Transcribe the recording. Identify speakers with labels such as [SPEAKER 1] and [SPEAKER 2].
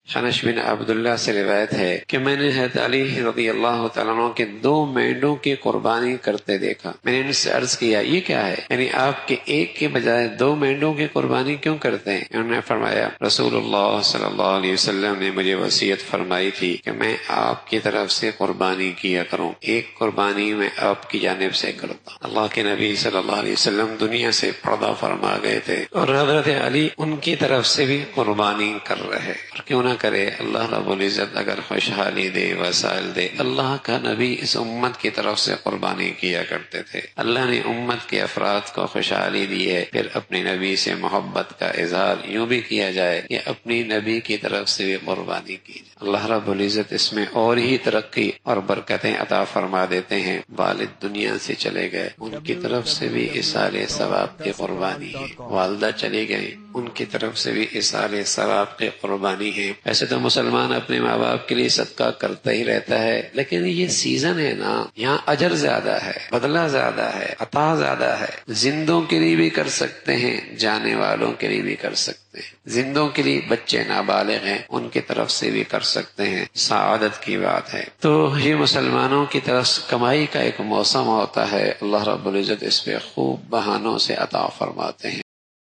[SPEAKER 1] خنش بن عبداللہ سے روایت ہے کہ میں نے حضرت علی رضی اللہ تعالیٰ عنہ کے 2 مینڈوں کی قربانی کرتے دیکھا۔ میں نے ان سے عرض کیا یہ کیا ہے، یعنی آپ کے ایک کے بجائے 2 مینڈوں کی قربانی کیوں کرتے ہیں؟ انہوں نے فرمایا رسول اللہ صلی اللہ علیہ وسلم نے مجھے وصیت فرمائی تھی کہ میں آپ کی طرف سے قربانی کیا کروں، ایک قربانی میں آپ کی جانب سے کرتا۔ اللہ کے نبی صلی اللہ علیہ وسلم دنیا سے پردہ فرما گئے تھے اور حضرت علی ان کی طرف سے بھی قربانی کر رہے، اور کیوں نہ کرے، اللہ رب العزت اگر خوشحالی دے، وسائل دے۔ اللہ کا نبی اس امت کی طرف سے قربانی کیا کرتے تھے۔ اللہ نے امت کے افراد کو خوشحالی دی ہے، پھر اپنے نبی سے محبت کا اظہار یوں بھی کیا جائے کہ اپنی نبی کی طرف سے بھی قربانی کی جائے۔ اللہ رب العزت اس میں اور ہی ترقی اور برکتیں عطا فرما دیتے ہیں۔ والد دنیا سے چلے گئے، ان کی طرف سے بھی اثار ثواب کی قربانی ہے۔ والدہ چلی گئی، ان کی طرف سے بھی اثار ثواب کی قربانی ہے۔ ایسے تو مسلمان اپنے ماں باپ کے لیے صدقہ کرتا ہی رہتا ہے، لیکن یہ سیزن ہے نا، یہاں اجر زیادہ ہے، بدلہ زیادہ ہے، عطا زیادہ ہے۔ زندوں کے لیے بھی کر سکتے ہیں، جانے والوں کے لیے بھی کر سکتے ہیں۔ زندوں کے لیے بچے نابالغ ہیں، ان کی طرف سے بھی کر سکتے ہیں، سعادت کی بات ہے۔ تو یہ مسلمانوں کی طرف کمائی کا ایک موسم ہوتا ہے، اللہ رب العزت اس پہ خوب بہانوں سے عطا فرماتے ہیں۔